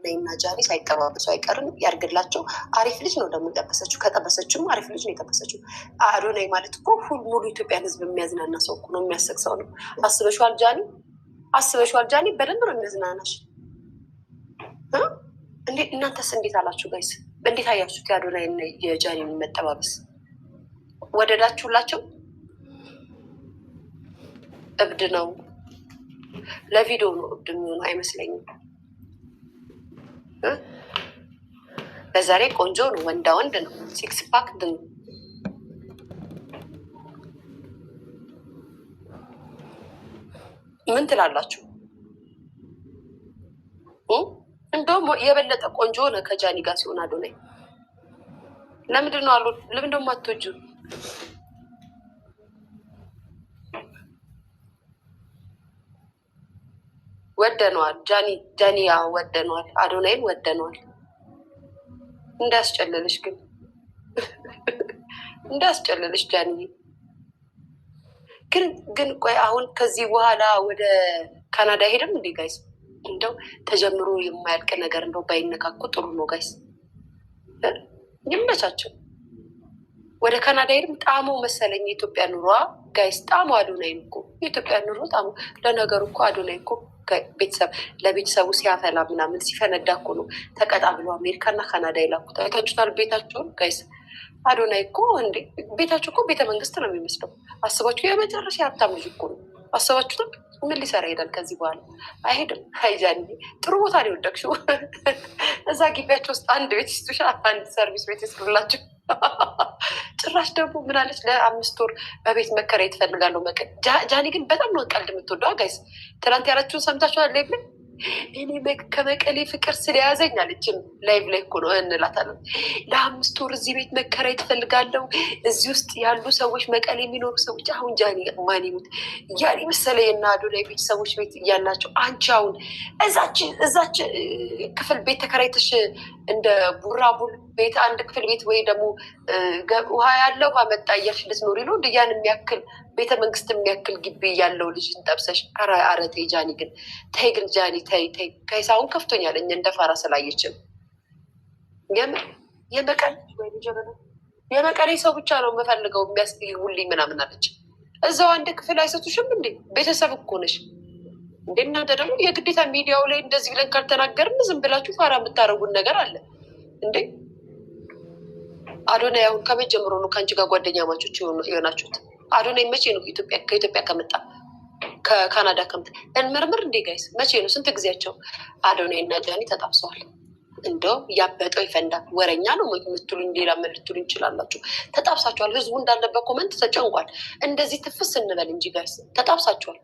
እና ጃኒ ሳይጠባበሱ አይቀርም። ያርግላቸው። አሪፍ ልጅ ነው ደግሞ የጠበሰችው። ከጠበሰችውም አሪፍ ልጅ ነው የጠበሰችው። አዶናይ ማለት እኮ ሙሉ ኢትዮጵያን ሕዝብ የሚያዝናና ሰው እኮ ነው፣ የሚያሰቅ ሰው ነው። አስበሽዋል ጃኒ? አስበሽዋል ጃኒ? በደንብ ነው የሚያዝናናሽ። እናንተስ እንዴት አላችሁ ጋይስ? እንዴት አያችሁት የአዶናይ እና የጃኒን መጠባበስ? ወደዳችሁላቸው? እብድ ነው። ለቪዲዮ ነው እብድ የሚሆነው አይመስለኝም። በዛሬ ቆንጆ ነው፣ ወንዳ ወንድ ነው፣ ሲክስ ፓክ ነው። ምን ትላላችሁ? እንደውም የበለጠ ቆንጆ ሆነ ከጃኒ ጋር ሲሆን አዶናይ። ለምንድን ነው አሉ? ለምንድን ነው የማትወጂው? ወደነዋል። ጃኒ ወደነዋል። አዶናይን ወደነዋል። እንዳያስጨልልሽ ግን እንዳያስጨልልሽ ጃኒ። ግን ቆይ አሁን ከዚህ በኋላ ወደ ካናዳ ሄደም እንዴ ጋይስ? እንደው ተጀምሮ የማያልቅ ነገር እንደው ባይነካኩ ጥሩ ነው ጋይስ። ይመቻቸው። ወደ ካናዳ ሄድም ጣሙ መሰለኝ የኢትዮጵያ ኑሮ ጋይስ። ጣሙ አዶናይ እኮ የኢትዮጵያ ኑሮ ጣሙ። ለነገሩ እኮ አዶናይ እኮ ቤተሰብ ለቤተሰቡ ሲያፈላ ምናምን ሲፈነዳ እኮ ነው ተቀጣ ብሎ አሜሪካና ካናዳ የላኩት። አይታችሁታል ቤታቸውን ጋይስ። አዶናይ እኮ እንዴ ቤታቸው እኮ ቤተ መንግስት ነው የሚመስለው። አስባችሁ የመጨረሻ የሀብታም ልጅ እኮ ነው። አስባችሁታል? ምን ሊሰራ ይሄዳል ከዚህ በኋላ? አይሄድም። ሀይጃኒ ጥሩ ቦታ ነው የወደቅሽው። እዛ ግቢያቸው ውስጥ አንድ ቤት ይስጡሻ፣ አንድ ሰርቪስ ቤት ይስሩላችሁ። ጭራሽ ደግሞ ምናለች ለ5 ወር በቤት መከራየት ትፈልጋለሁ። ጃኒ ግን በጣም ነው ቀልድ የምትወደው ጋይስ። ትናንት ያላችሁን ሰምታችኋል። ላይቭ ላይ እኔ ከመቀሌ ፍቅር ስለያዘኝ አለችም። ላይቭ ላይ እኮ ነው እንላታለን። ለ5 ወር እዚህ ቤት መከራየት ትፈልጋለሁ። እዚህ ውስጥ ያሉ ሰዎች መቀሌ የሚኖሩ ሰዎች አሁን ጃኒ ማን ይሙት ያኔ መሰለ የና አዶናይ ቤተሰቦች ቤት እያላቸው አንቺ አሁን እዛች ክፍል ቤት ተከራይተሽ እንደ ቡራቡል ቤት አንድ ክፍል ቤት ወይ ደግሞ ውሃ ያለው ውሃ መጣ እያልሽ ልትኖሪ ነው። ያን የሚያክል ቤተ መንግስት የሚያክል ግቢ ያለው ልጅ እንጠብሰሽ። ኧረ ተይ ጃኒ ግን ተይ ግን ጃኒ ተይ ጋይስ። አሁን ከፍቶኛል እኛ እንደ ፋራ ስላየችም የመቀሌ ሰው ብቻ ነው የምፈልገው የሚያስውልኝ ምናምን አለች። እዛው አንድ ክፍል አይሰጡሽም እንዴ? ቤተሰብ እኮ ነሽ እንዴ እናንተ። ደግሞ የግዴታ ሚዲያው ላይ እንደዚህ ብለን ካልተናገርን ዝም ብላችሁ ፋራ የምታደርጉን ነገር አለ እንዴ? አዶናይ አሁን ከመጀመሩ ነው ከአንቺ ጋር ጓደኛ ማቾች የሆናችሁት? አዶናይ መቼ ነው ከኢትዮጵያ ከመጣ ከካናዳ ከምት እንመርምር እንዴ ጋይስ? መቼ ነው? ስንት ጊዜያቸው? አዶናይ እና ጃኒ ተጣብሰዋል። እንደው ያበጠው ይፈንዳል። ወረኛ ነው የምትሉኝ፣ ሌላ ምን ልትሉኝ ይችላላችሁ? ተጣብሳችኋል። ህዝቡ እንዳለበት ኮመንት ተጨንቋል። እንደዚህ ትፍስ እንበል እንጂ ጋይስ ተጣብሳችኋል።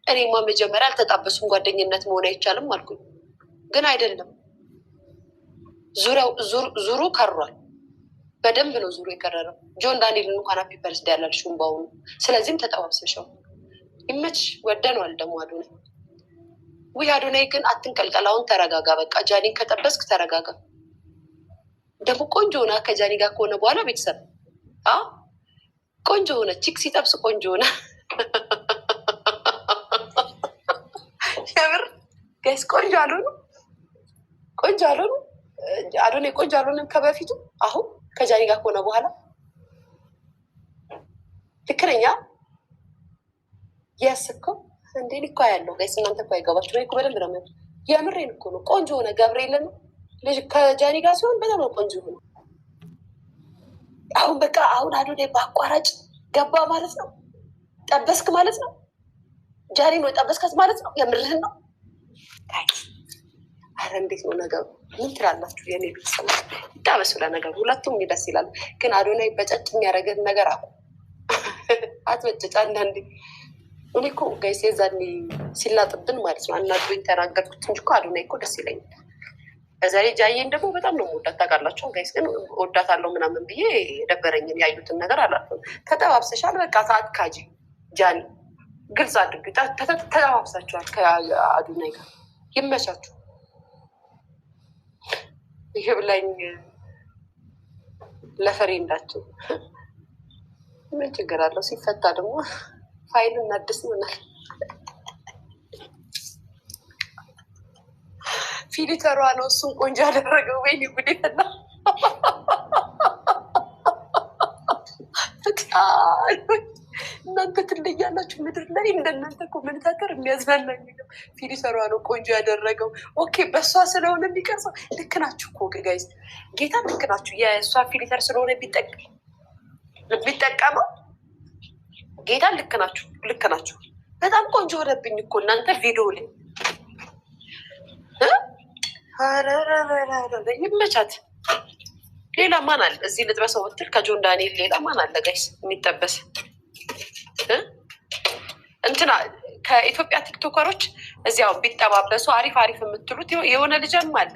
እኔማ መጀመሪያ አልተጣበሱም ጓደኝነት መሆን አይቻልም አልኩኝ፣ ግን አይደለም። ዙሩ ከሯል። በደንብ ነው ዙሩ የከረረው። ጆን ዳንኤልን እንኳን ሃፒ በርዝዴ ያላልሽውም በአሁኑ። ስለዚህም ተጠባብሰሻው ይመች። ወደነዋል ደግሞ አዶናይ። ውይ አዶናይ ግን አትንቀልቀል። አሁን ተረጋጋ በቃ። ጃኒን ከጠበስክ ተረጋጋ። ደግሞ ቆንጆ ሆና ከጃኒ ጋር ከሆነ በኋላ ቤተሰብ ቆንጆ ሆነ። ቺክ ሲጠብስ ቆንጆ ሆነ። የምር ጋይስ ቆንጆ አልሆኑ አዶናይ ቆንጆ አልሆንም ከበፊቱ። አሁን ከጃኒ ጋር ከሆነ በኋላ ልክነኛ እኮ እንዴ እኮ ያለው ጋይስ። እናንተ እኮ አይገባችሁ። እኮ በደንብ ነው የምሬን እኮ ነው። ቆንጆ ሆነ ገብርኤልን ልጅ ከጃኒ ጋር ሲሆን በጣም ነው ቆንጆ ሆነ። አሁን በቃ አሁን አዶናይ በአቋራጭ ገባ ማለት ነው። ጠበስክ ማለት ነው። ጃኒ ነው ጠበስካት ማለት ነው። የምርህን ነው። አረ እንዴት ነው ነገሩ? ምን ትላላችሁ የኔ ቤተሰቦች? ይጣበሱ ለነገሩ ሁለቱም ደስ ይላል። ግን አዶናይ በጨጭ የሚያደርገን ነገር አትበጭጭ። አንዳንዴ እኔ እኮ ጋይስ የዛኔ ሲላጥብን ማለት ነው አናዶኝ ተናገርኩት እንጂ እኮ አዶናይ እኮ ደስ ይለኛል። በዛ ላይ ጃዬን ደግሞ በጣም ነው የምወዳት ታውቃላችሁ ጋይስ። ግን ወዳታለሁ ምናምን ብዬ የደበረኝን ያዩትን ነገር አላልኩም። ተጠባብሰሻል በቃ ከአትካጂ ጃኒ ግልጽ አድርጉ። ተጠባብሳችኋል ከአዶናይ ጋር። ይመቻችሁ። ይህ ብላኝ ለፈሬ እንዳቸው ምን ችግር አለው? ሲፈታ ደግሞ ፋይል እናድስ ይሆናል። ፊሊተሯ ነው እሱን ቆንጆ ያደረገው። ወይኔ ጉዴትና እናንተ ትለያላችሁ ምድር ላይ። እንደናንተ ኮመንታተር የሚያዝናናኝ ነው። ፊሊተሯ ነው ቆንጆ ያደረገው። ኦኬ በእሷ ስለሆነ የሚቀርጸው ልክ ናችሁ እኮ ጋይዝ፣ ጌታ ልክ ናችሁ። የእሷ ፊሊተር ስለሆነ ቢጠቀመው ጌታ ልክ ናችሁ፣ ልክ ናችሁ። በጣም ቆንጆ ሆነብኝ እኮ እናንተ ቪዲዮ ላይ ይመቻት። ሌላ ማን አለ እዚህ ልጥበሰው ብትል ከጆን ዳንኤል ሌላ ማን አለ ጋይስ የሚጠበስ እንትና ከኢትዮጵያ ቲክቶከሮች እዚያው ቢጠባበሱ አሪፍ አሪፍ የምትሉት የሆነ ልጅም አለ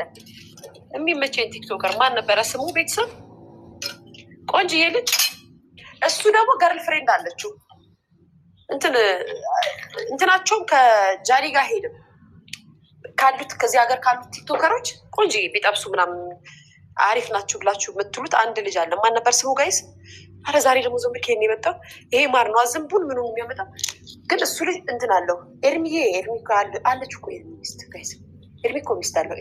የሚመቸኝ ቲክቶከር ማን ነበረ ስሙ? ቤተሰብ ቆንጅዬ ልጅ። እሱ ደግሞ ገርል ፍሬንድ አለችው። እንትናቸውም ከጃኒ ጋር ሄድም ካሉት ከዚህ ሀገር ካሉት ቲክቶከሮች ቆንጅዬ ቢጠብሱ ምናምን አሪፍ ናችሁ ብላችሁ የምትሉት አንድ ልጅ አለ። ማን ነበር ስሙ ጋይስ? አረ ዛሬ ደግሞ ዝም ብኬ የሚመጣው ይሄ ማር ነው። ዝንቡን ምኑ የሚያመጣው ግን እሱ ልጅ እንትን አለው። ኤርሚዬ ኤርሚ አለች እኮ ኤርሚ ሚስት ጋይስ። ኤርሚ እኮ ሚስት አለው።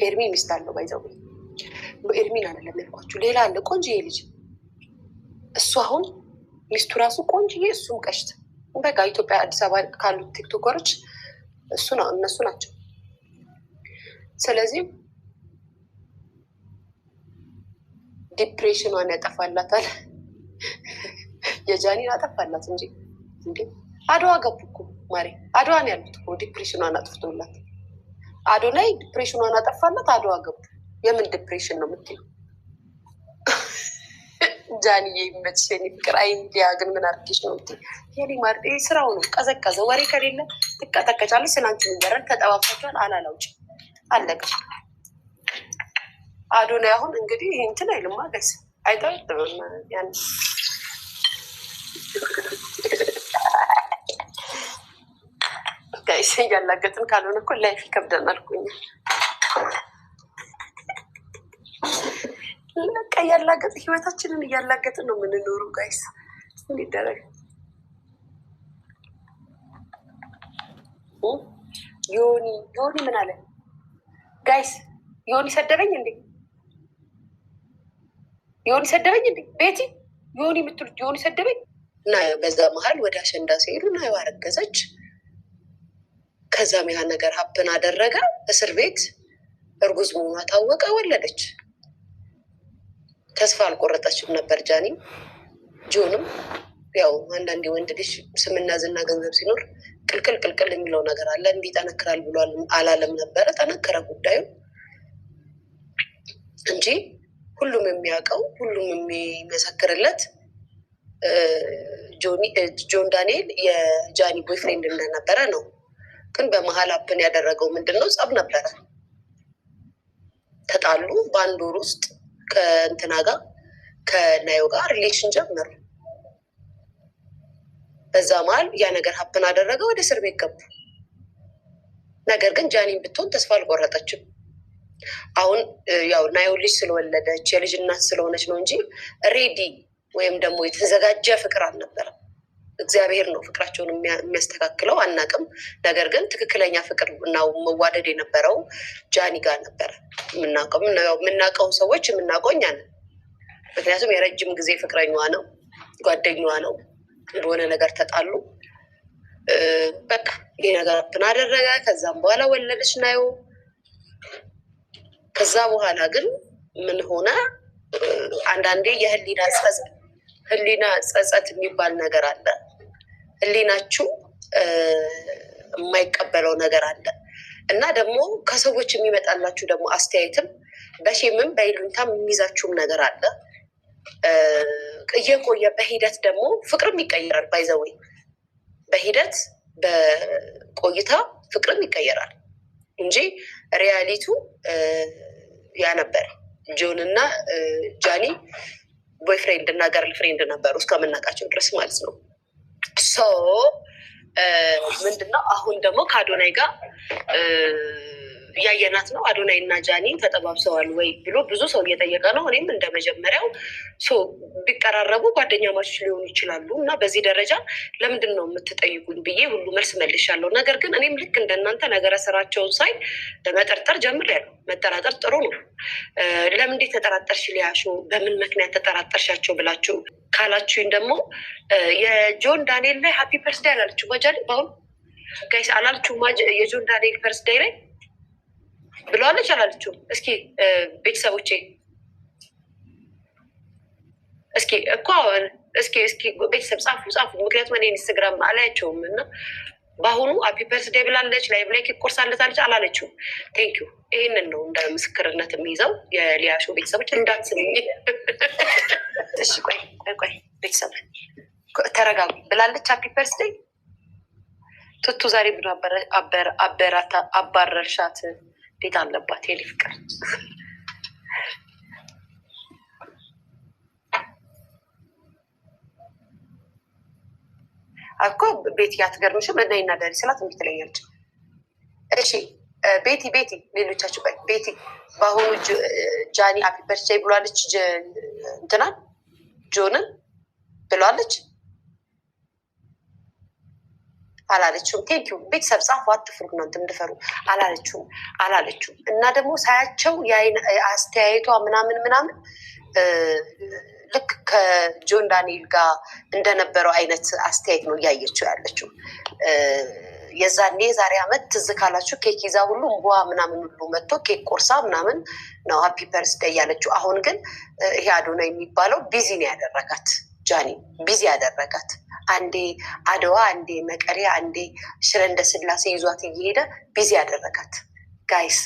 ኤርሚ ሚስት አለው። ባይዘው ኤርሚን አይደለም ያልኳችሁ ሌላ አለ ቆንጅዬ ልጅ። እሱ አሁን ሚስቱ ራሱ ቆንጅዬ፣ እሱም ቀሽት። በቃ ኢትዮጵያ አዲስ አበባ ካሉት ቲክቶከሮች እነሱ ናቸው። ስለዚህ ዲፕሬሽኗን ያጠፋላታል። የጃኒን አጠፋላት እንጂ እንዴ አድዋ ገቡ እኮ ማሬ። አድዋን ያሉት እኮ ዲፕሬሽኗን አጥፍቶላት። አዶናይ ዲፕሬሽኗን አጠፋላት፣ አድዋ ገቡ። የምን ዲፕሬሽን ነው የምትይው? ጃኒዬ ይመችሽ የኔ ፍቅር። አይ ሊያ ግን ምን አድርጌሽ ነው የምትይው? የኔ ማር ስራው ነው። ቀዘቀዘ። ወሬ ከሌለ ትቀጠቀጫለች። ስላንቺ ንገረን። ተጠባብሳችኋል። አላላውጭ አለቀ። አዶናይ አሁን እንግዲህ እንትን አይልማ ጋይስ፣ አይጠርጥም። ያን ጋይስ እያላገጥን ካልሆነ እኮ ላይፍ ይከብደናል እኮ እኛ። በቃ እያላገጥን ህይወታችንን እያላገጥን ነው የምንኖረው ጋይስ። ምን ይደረግ? ዮኒ ምን አለ ጋይስ? ዮኒ ሰደበኝ እንዴ? ዮኒ ሰደበኝ እንዴ? ቤቲ ዮኒ የምትሉት ዮኒ ሰደበኝ እና በዛ መሀል ወደ አሸንዳ ሲሄዱ እና አረገዘች። ከዛም ያ ነገር ሀፕን አደረገ። እስር ቤት እርጉዝ መሆኗ ታወቀ። ወለደች። ተስፋ አልቆረጠችም ነበር ጃኒ። ጆንም ያው አንዳንድ ወንድ ልጅ ስምና ዝና ገንዘብ ሲኖር ቅልቅል የሚለው ነገር አለ። እንዲህ ጠነክራል ብሏል አላለም ነበረ። ጠነከረ ጉዳዩ እንጂ ሁሉም የሚያውቀው ሁሉም የሚመሰክርለት ጆን ዳንኤል የጃኒ ቦይፍሬንድ እንደነበረ ነው። ግን በመሀል አፕን ያደረገው ምንድን ነው? ጸብ ነበረ። ተጣሉ። በአንድ ወር ውስጥ ከእንትና ጋር ከናዮ ጋር ሪሌሽን ጀመሩ። በዛ መሀል ያ ነገር ሀፕን አደረገ። ወደ እስር ቤት ገቡ። ነገር ግን ጃኒን ብትሆን ተስፋ አልቆረጠችም። አሁን ያው ናዮ ልጅ ስለወለደች የልጅ እናት ስለሆነች ነው እንጂ ሬዲ ወይም ደግሞ የተዘጋጀ ፍቅር አልነበረም። እግዚአብሔር ነው ፍቅራቸውን የሚያስተካክለው፣ አናቅም። ነገር ግን ትክክለኛ ፍቅር እና መዋደድ የነበረው ጃኒ ጋር ነበረ። የምናውቀው ሰዎች የምናውቀው እኛ ነን። ምክንያቱም የረጅም ጊዜ ፍቅረኛዋ ነው፣ ጓደኛዋ ነው። እንደሆነ ነገር ተጣሉ። በቃ ይህ ነገር ምን አደረገ። ከዛም በኋላ ወለደች ናዮ። ከዛ በኋላ ግን ምን ሆነ? አንዳንዴ የህሊና ጸጸት የሚባል ነገር አለ። ህሊናችሁ የማይቀበለው ነገር አለ እና ደግሞ ከሰዎች የሚመጣላችሁ ደግሞ አስተያየትም በሼምም በይሉኝታም የሚይዛችሁም ነገር አለ። እየቆየ በሂደት ደግሞ ፍቅርም ይቀየራል። ባይዘወይ በሂደት በቆይታ ፍቅርም ይቀየራል እንጂ ሪያሊቱ ያ ነበረ። ጆን እና ጃኒ ቦይፍሬንድ እና ገርል ፍሬንድ ነበሩ እስከምናውቃቸው ድረስ ማለት ነው። ምንድነው አሁን ደግሞ ከአዶናይ ጋር ያየናት ነው። አዶናይ እና ጃኒ ተጠባብሰዋል ወይ ብሎ ብዙ ሰው እየጠየቀ ነው። እኔም እንደ መጀመሪያው ቢቀራረቡ ጓደኛ ማቾች ሊሆኑ ይችላሉ እና በዚህ ደረጃ ለምንድን ነው የምትጠይቁኝ ብዬ ሁሉ መልስ መልሻለሁ። ነገር ግን እኔም ልክ እንደናንተ ነገረ ስራቸውን ሳይ መጠርጠር ጀምሬያለሁ። መጠራጠር ጥሩ ነው። ለምን እንዴት ተጠራጠርሽ ሊያሾ በምን ምክንያት ተጠራጠርሻቸው ብላችሁ ካላችሁኝ ደግሞ የጆን ዳንኤል ላይ ሀፒ በርስዴይ አላለችው ማጃሌ በአሁኑ ጋይስ አላለችው የጆን ዳንኤል በርስዴይ ላይ ብለዋለች አላለችው? እስኪ ቤተሰቦቼ እስኪ እኮ እስኪ ቤተሰብ ጻፉ። ምክንያቱም እኔ ኢንስታግራም አላያቸውም እና በአሁኑ ሀፒ በርስዴይ ብላለች። ላይቭ ላይ ኬክ ቆርሳለታለች አላለችው? ቴንኪዩ። ይህንን ነው እንደ ምስክርነት የሚይዘው። የሊያሾ ቤተሰቦች እንዳትስሙኝ እሺ። ቆይ ቤተሰብ ተረጋጉ ብላለች ሀፒ በርስዴይ ቱቱ ዛሬ ብሎ አባረርሻት። እንዴት አለባት የኔ ፍቅር እኮ ቤቲ አትገርምሽም? እና ይናደሪ ስላት እንዴት ትለኛለች? እሺ ቤቲ ሌሎቻችሁ ቤቲ በአሁኑ ጃኒ ሀፒ በርስዴይ ብሏለች። እንትናን ጆንን ብሏለች አላለችውም? ቴንኪው ቤተሰብ ጻፉ። አትፍሩ እናንተ እንድፈሩ አላለችውም። እና ደግሞ ሳያቸው አስተያየቷ ምናምን ልክ ከጆን ዳንኤል ጋር እንደነበረው አይነት አስተያየት ነው እያየችው ያለችው። የዛኔ የዛሬ ዓመት ትዝ ካላችሁ ኬክ ይዛ ሁሉ እንቧ ምናምን ሁሉ መጥቶ ኬክ ቆርሳ ምናምን ነው ሀፒ በርስዴይ ያለችው። አሁን ግን ይሄ አዶናይ የሚባለው ቢዚ ነው ያደረጋት። ጃኒ ቢዚ ያደረጋት። አንዴ አድዋ፣ አንዴ መቀሌ፣ አንዴ ሽረ እንደ ስላሴ ይዟት እየሄደ ቢዚ ያደረጋት። ጋይስ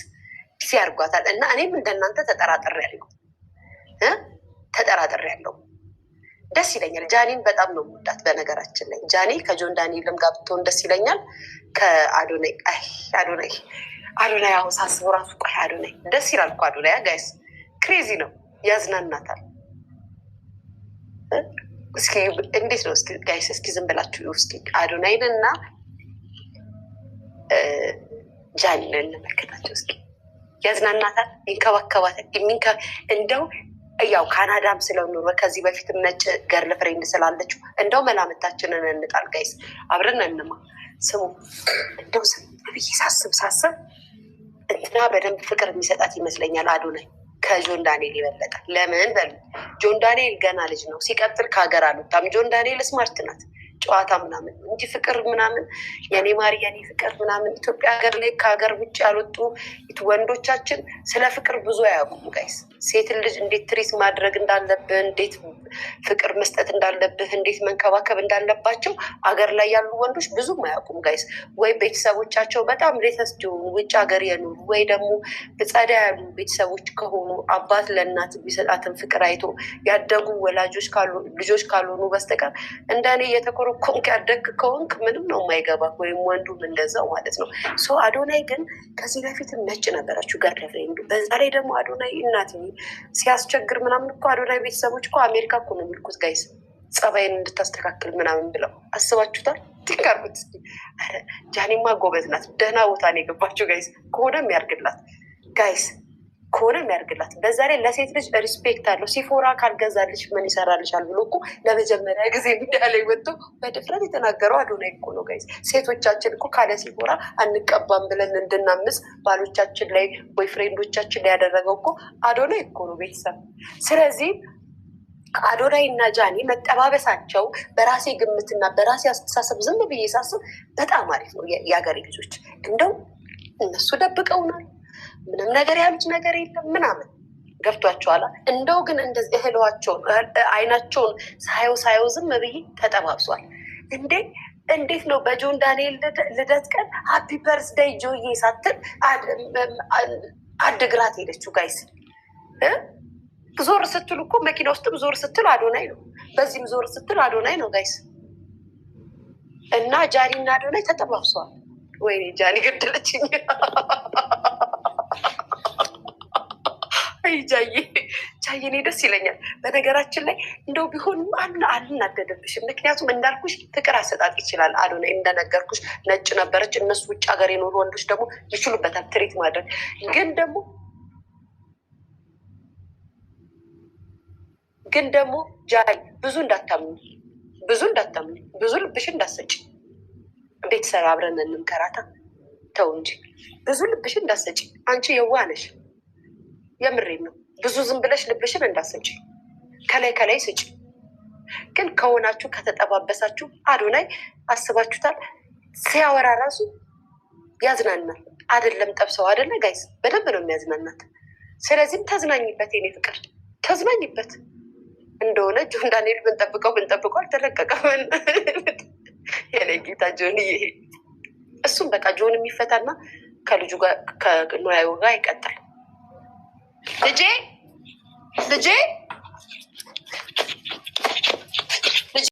ቢዚ ያርጓታል። እና እኔም እንደናንተ ተጠራጥሬያለሁ። ደስ ይለኛል። ጃኒን በጣም ነው የምወዳት። በነገራችን ላይ ጃኒ ከጆን ዳንኤልም ጋር ብትሆን ደስ ይለኛል። ከአዶናይ አሁን ሳስበው ራሱ አዶናይ ደስ ይላል እኮ አዶናይ ጋይስ ክሬዚ ነው፣ ያዝናናታል። እስኪ እንዴት ነው እስኪ ጋይስ እስኪ ዝም ብላችሁ እስኪ አዶናይን እና ጃኒን እንመልከታቸው እስኪ። ያዝናናታል፣ ይንከባከባታል። እንደው ያው ካናዳም ስለኖረ ከዚህ በፊትም ነጭ ገርል ፍሬንድ ስላለችው እንደው መላምታችንን እንጣል ጋይስ፣ አብረን እንማ። ስሙ እንደው ስም ብዬ ሳስብ እንትና በደንብ ፍቅር የሚሰጣት ይመስለኛል አዶናይ ከጆን ዳንኤል ይበለጣል። ለምን በሉ ጆን ዳንኤል ገና ልጅ ነው። ሲቀጥል ከሀገር አልወጣም። ጆን ዳንኤል ስማርት ናት፣ ጨዋታ ምናምን እንጂ ፍቅር ምናምን የኔ ማሪ የኔ ፍቅር ምናምን ኢትዮጵያ ሀገር ላይ ከሀገር ውጭ ያልወጡ ወንዶቻችን ስለ ፍቅር ብዙ አያውቁም ጋይስ። ሴትን ልጅ እንዴት ትሪት ማድረግ እንዳለብህ፣ እንዴት ፍቅር መስጠት እንዳለብህ፣ እንዴት መንከባከብ እንዳለባቸው አገር ላይ ያሉ ወንዶች ብዙም አያውቁም ጋይስ። ወይ ቤተሰቦቻቸው በጣም ሌተስት የሆኑ ውጭ ሀገር የኖሩ ወይ ደግሞ ጸዳ ያሉ ቤተሰቦች ከሆኑ አባት ለእናት ቢሰጣትን ፍቅር አይቶ ያደጉ ወላጆች ልጆች ካልሆኑ በስተቀር እንደኔ የተኮረኮምክ ያደግ ከሆንክ ምንም ነው የማይገባ፣ ወይም ወንዱም እንደዛው ማለት ነው። አዶናይ ግን ከዚህ በፊትም ነጭ ነበራችሁ ጋር ለፍሬንዱ። በዛ ላይ ደግሞ አዶናይ እናት ሲያስቸግር ምናምን እኮ አዶናይ ቤተሰቦች እኮ አሜሪካ እኮ ነው የሚልኩት ጋይስ፣ ጸባይን እንድታስተካክል ምናምን ብለው አስባችሁታል? ትንካርኩት እስኪ። ጃኒማ ጎበዝ ናት፣ ደህና ቦታ ነው የገባችው ጋይስ። ከሆነ የሚያርግላት ጋይስ፣ ከሆነ የሚያርግላት። በዛ ላይ ለሴት ልጅ ሪስፔክት አለው። ሲፎራ ካልገዛልሽ ምን ይሰራልሻል ብሎ እኮ ለመጀመሪያ ጊዜ ሚዲያ ላይ ወጥቶ በድፍረት የተናገረው አዶናይ እኮ ነው ጋይስ። ሴቶቻችን እኮ ካለ ሲፎራ አንቀባም ብለን እንድናምስ ባሎቻችን ላይ ወይ ፍሬንዶቻችን ላይ ያደረገው እኮ አዶናይ እኮ ነው ቤተሰብ። ስለዚህ አዶናይ እና ጃኒ መጠባበሳቸው በራሴ ግምትና በራሴ አስተሳሰብ ዝም ብዬ ሳስብ በጣም አሪፍ ነው። የሀገሬ ልጆች እንደው እነሱ ደብቀውናል፣ ምንም ነገር ያሉት ነገር የለም ምናምን ገብቷቸዋል። እንደው ግን እንደዚህ እህሏቸውን አይናቸውን ሳየው ዝም ብዬ ተጠባብሷል። እንዴት ነው በጆን ዳንኤል ልደት ቀን ሀፒ በርስደይ ጆዬ ሳትል አድግራት ሄደችው ጋይስ። ዞር ስትል እኮ መኪና ውስጥም ዞር ስትል አዶናይ ነው፣ በዚህም ዞር ስትል አዶናይ ነው ጋይስ። እና ጃኒ እና አዶናይ ተጠባብሰዋል። ወይኔ ጃኒ ገደለችኝ። ቻየኔ ደስ ይለኛል። በነገራችን ላይ እንደው ቢሆንም አልናደደብሽም። ምክንያቱም እንዳልኩሽ ፍቅር አሰጣጥ ይችላል። አዶናይ እንደነገርኩሽ ነጭ ነበረች። እነሱ ውጭ ሀገር የኖሩ ወንዶች ደግሞ ይችሉበታል ትሪት ማድረግ። ግን ደግሞ ጃይ ብዙ እንዳታምኝ፣ ብዙ ልብሽ እንዳሰጭ። ቤተሰብ አብረን እንምከራታ። ተው እንጂ ብዙ ልብሽ እንዳሰጭ። አንቺ የዋህ ነሽ። የምሬን ነው። ብዙ ዝም ብለሽ ልብሽን እንዳሰጭ። ከላይ ስጭ። ግን ከሆናችሁ ከተጠባበሳችሁ አዶናይ አስባችሁታል? ሲያወራ ራሱ ያዝናናል። አይደለም ጠብሰው አይደለ ጋይስ፣ በደንብ ነው የሚያዝናናት። ስለዚህም ተዝናኝበት የኔ ፍቅር፣ ተዝናኝበት። እንደሆነ ጆን ዳንኤል ብንጠብቀው አልተለቀቀም። የኔ ጌታ ጆን፣ ይሄ እሱም በቃ ጆን የሚፈታና ከልጁ ጋር ከኖያዩ ጋር ይቀጥል። ልጄ